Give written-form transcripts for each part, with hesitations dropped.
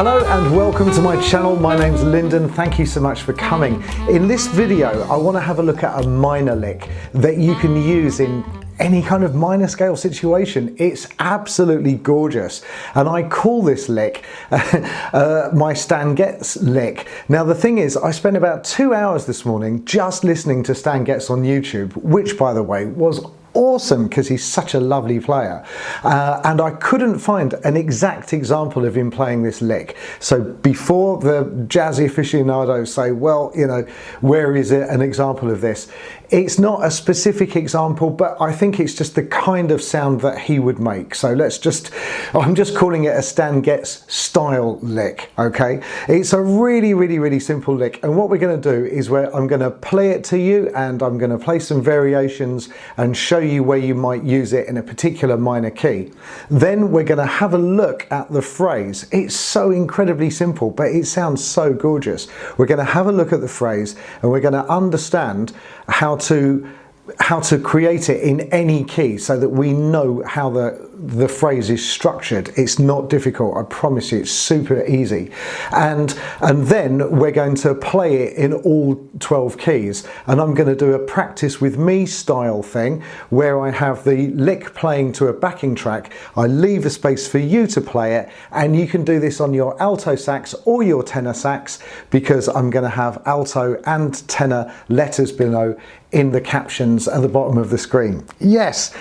Hello and welcome to my channel. My name's Lyndon. Thank you so much for coming. In this video, I want to have a look at a minor lick that you can use in any kind of minor scale situation. It's absolutely gorgeous, and I call this lick my Stan Getz lick. Now the thing is, I spent about 2 hours this morning just listening to Stan Getz on YouTube, which by the way was awesome because he's such a lovely player, and I couldn't find an exact example of him playing this lick. So before the jazzy aficionados say, well, you know, where is it an example of this? It's not a specific example, but I think it's just the kind of sound that he would make. So I'm just calling it a Stan Getz style lick, okay? It's a really simple lick, and what we're going to do is I'm going to play it to you, and I'm going to play some variations and show you where you might use it in a particular minor key. Then we're going to have a look at the phrase. It's so incredibly simple, but it sounds so gorgeous. We're going to have a look at the phrase, and we're going to understand how to create it in any key so that we know how the phrase is structured. It's not difficult, I promise you, it's super easy. And then we're going to play it in all 12 keys, and I'm going to do a practice with me style thing where I have the lick playing to a backing track. I leave a space for you to play it, and you can do this on your alto sax or your tenor sax, because I'm going to have alto and tenor letters below in the captions at the bottom of the screen. Yes,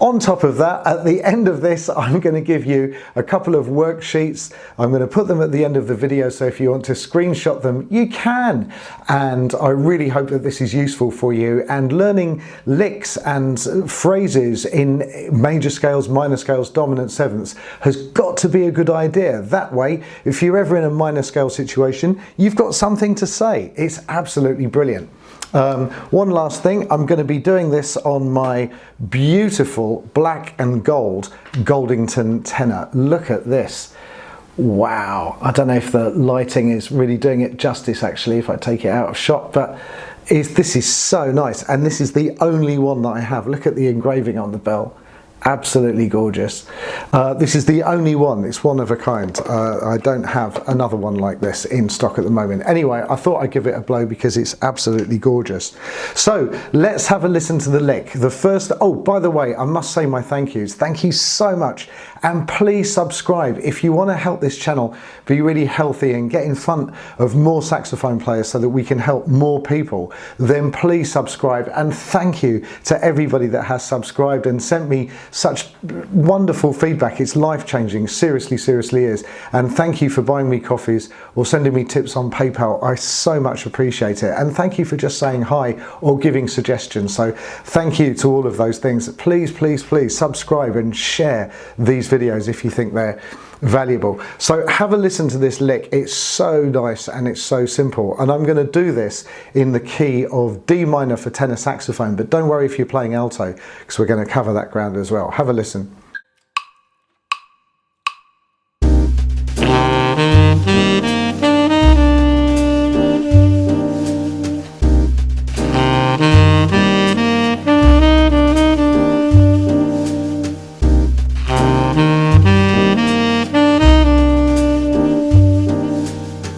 on top of that, at the end of this, I'm going to give you a couple of worksheets. I'm going to put them at the end of the video, so if you want to screenshot them, you can. And I really hope that this is useful for you. And learning licks and phrases in major scales, minor scales, dominant sevenths has got to be a good idea. That way, if you're ever in a minor scale situation, you've got something to say. It's absolutely brilliant. One last thing, I'm going to be doing this on my beautiful black and gold Goldington tenor. Look at this. Wow, I don't know if the lighting is really doing it justice actually if I take it out of shot, but this is so nice, and this is the only one that I have. Look at the engraving on the bell. Absolutely gorgeous. This is the only one. It's one of a kind. I don't have another one like this in stock at the moment. Anyway, I thought I'd give it a blow because it's absolutely gorgeous. So let's have a listen to the lick. The first, oh, by the way, I must say my thank yous. Thank you so much. And please subscribe if you want to help this channel be really healthy and get in front of more saxophone players so that we can help more people. Then please subscribe, and thank you to everybody that has subscribed and sent me such wonderful feedback. It's life-changing, seriously is. And thank you for buying me coffees or sending me tips on PayPal. I so much appreciate it. And thank you for just saying hi or giving suggestions. So thank you to all of those things. Please subscribe and share these videos if you think they're valuable. So have a listen to this lick. It's so nice and it's so simple, and I'm going to do this in the key of D minor for tenor saxophone, but don't worry if you're playing alto, because we're going to cover that ground as well. Have a listen.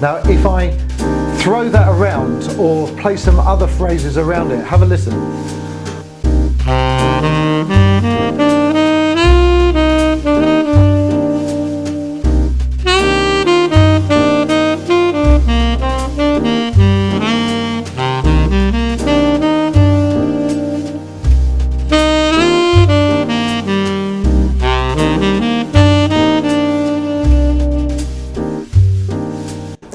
Now, if I throw that around or play some other phrases around it, have a listen.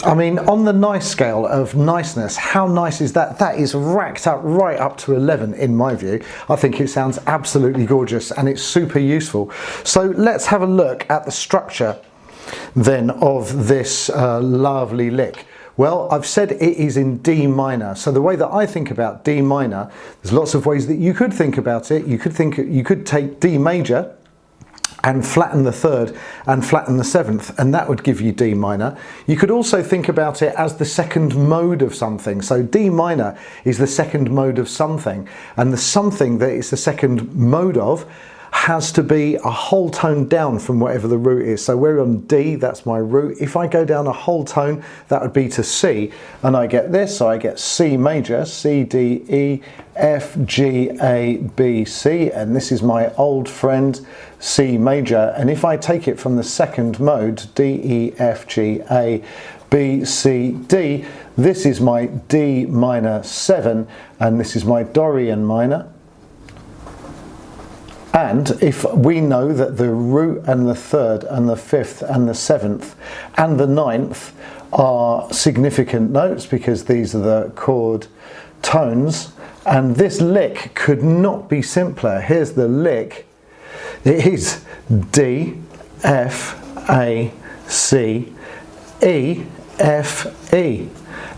I mean, on the nice scale of niceness, how nice is that? That is racked up right up to 11 in my view. I think it sounds absolutely gorgeous and it's super useful. So let's have a look at the structure then of this lovely lick. Well, I've said it is in D minor. So the way that I think about D minor, there's lots of ways that you could think about it. You could take D major and flatten the third and flatten the seventh, and that would give you D minor. You could also think about it as the second mode of something. So D minor is the second mode of something, and the something that it's the second mode of has to be a whole tone down from whatever the root is. So we're on D, that's my root. If I go down a whole tone, that would be to C, and I get this, so I get C major, C, D, E, F, G, A, B, C, and this is my old friend C major. And if I take it from the second mode, D, E, F, G, A, B, C, D, this is my D minor 7, and this is my Dorian minor. And if we know that the root and the third and the fifth and the seventh and the ninth are significant notes because these are the chord tones, and this lick could not be simpler. Here's the lick. It is D, F, A, C, E, F, E.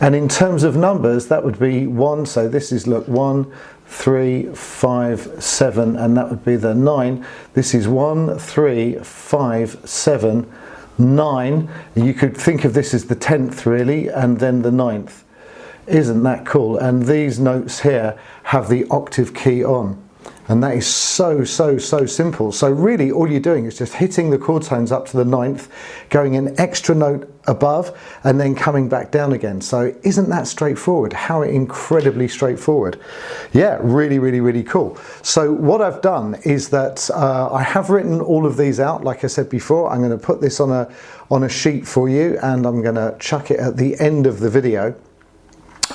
And in terms of numbers, that would be 1. So this is, look, 1, 3, 5, 7, and that would be the 9. This is 1, 3, 5, 7, 9. You could think of this as the 10th really, and then the 9th. Isn't that cool? And these notes here have the octave key on. And that is so simple. So really all you're doing is just hitting the chord tones up to the 9th, going an extra note above, and then coming back down again. So isn't that straightforward? How incredibly straightforward. Yeah, really cool. So what I've done is that I have written all of these out. Like I said before, I'm going to put this on a sheet for you, and I'm going to chuck it at the end of the video.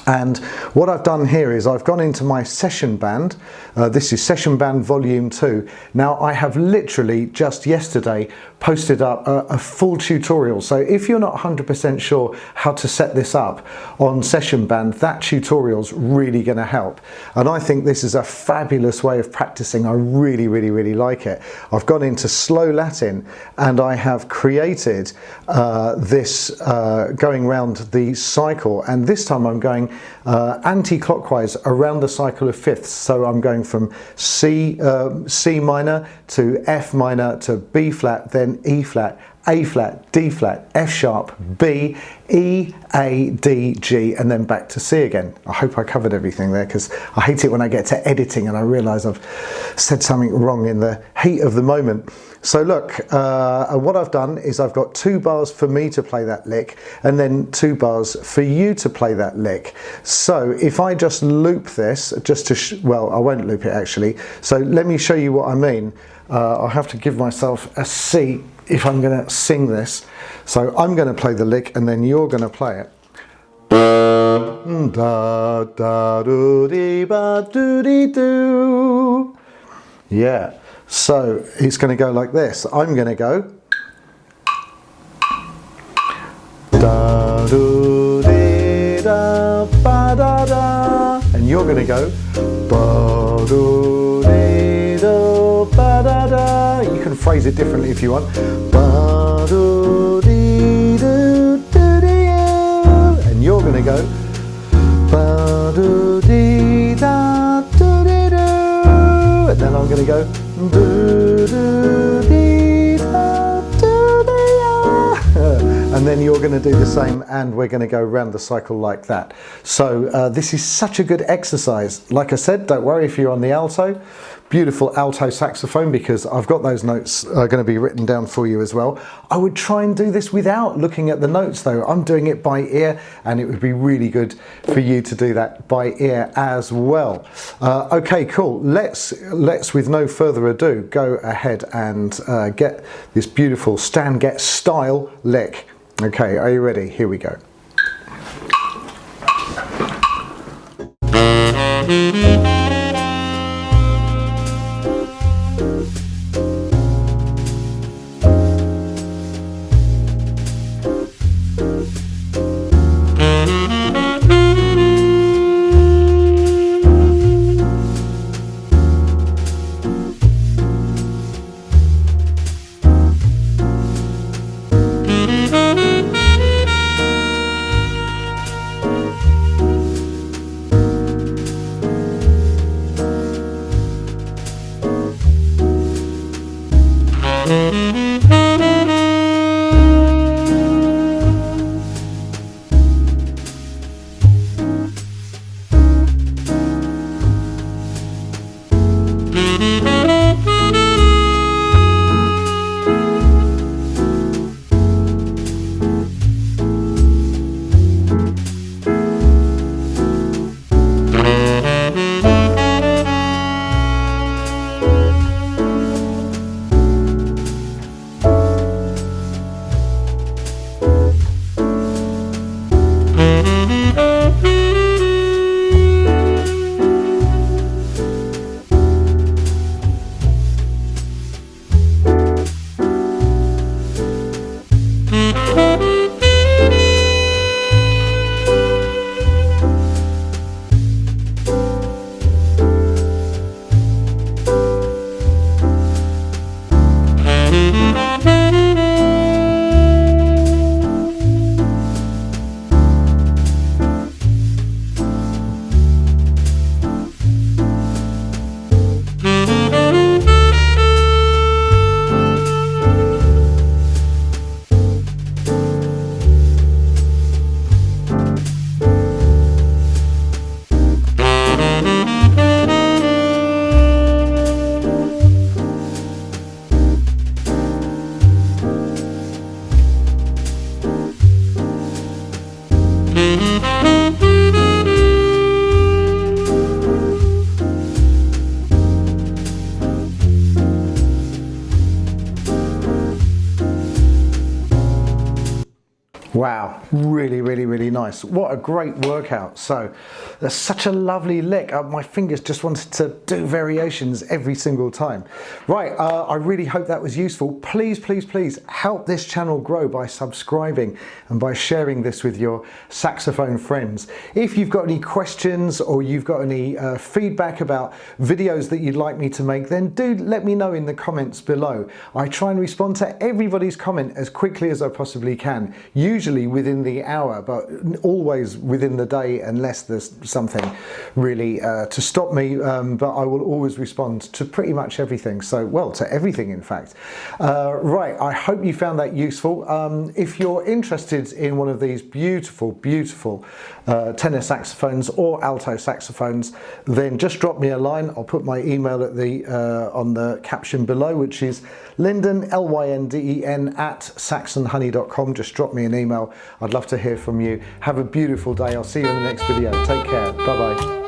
And what I've done here is I've gone into my session band. This is session band volume 2. Now I have literally just yesterday posted up a full tutorial. So if you're not 100% sure how to set this up on session band, that tutorial's really going to help. And I think this is a fabulous way of practicing. I really like it. I've gone into slow Latin and I have created this going round the cycle, and this time I'm going anti-clockwise around the cycle of fifths. So I'm going from C minor to F minor to B flat, then E flat, A flat, D flat, F sharp, B, E, A, D, G, and then back to C again. I hope I covered everything there, because I hate it when I get to editing and I realise I've said something wrong in the heat of the moment. So look, what I've done is I've got 2 bars for me to play that lick, and then 2 bars for you to play that lick. So if I just loop this, just to, well, I won't loop it actually. So let me show you what I mean. I'll have to give myself a C if I'm going to sing this. So I'm going to play the lick and then you're going to play it. Da, da, do, dee, ba, do, dee, do. Yeah, so it's going to go like this. I'm going to go da, do, dee, da, ba, da, da, and you're going to go ba, do, dee, da, ba, da, da. You can phrase it differently if you want. Ba, do, dee, do, do, dee, and you're going to go ba, do, dee, da, do, dee, do, and then I'm going to go do, do, dee, da, do, dee, ah. And then you're going to do the same, and we're going to go around the cycle like that. So this is such a good exercise. Like I said, don't worry if you're on the alto. Beautiful alto saxophone, because I've got those notes going to be written down for you as well. I would try and do this without looking at the notes though. I'm doing it by ear, and it would be really good for you to do that by ear as well. Okay, cool. Let's with no further ado go ahead and get this beautiful Stan Getz style lick. Okay, are you ready? Here we go. Wow, really, really, really nice. What a great workout. So there's such a lovely lick. My fingers just wanted to do variations every single time. Right, I really hope that was useful. Please, please, please help this channel grow by subscribing and by sharing this with your saxophone friends. If you've got any questions or you've got any feedback about videos that you'd like me to make, then do let me know in the comments below. I try and respond to everybody's comment as quickly as I possibly can. Usually within the hour, but always within the day unless there's something really to stop me, but I will always respond to pretty much everything. So, well, to everything in fact. Right, I hope you found that useful. If you're interested in one of these beautiful, beautiful tenor saxophones or alto saxophones, then just drop me a line. I'll put my email at the on the caption below, which is Lynden, Lynden @saxonhoney.com. Just drop me an email. I'd love to hear from you. Have a beautiful day. I'll see you in the next video. Take care. Bye bye.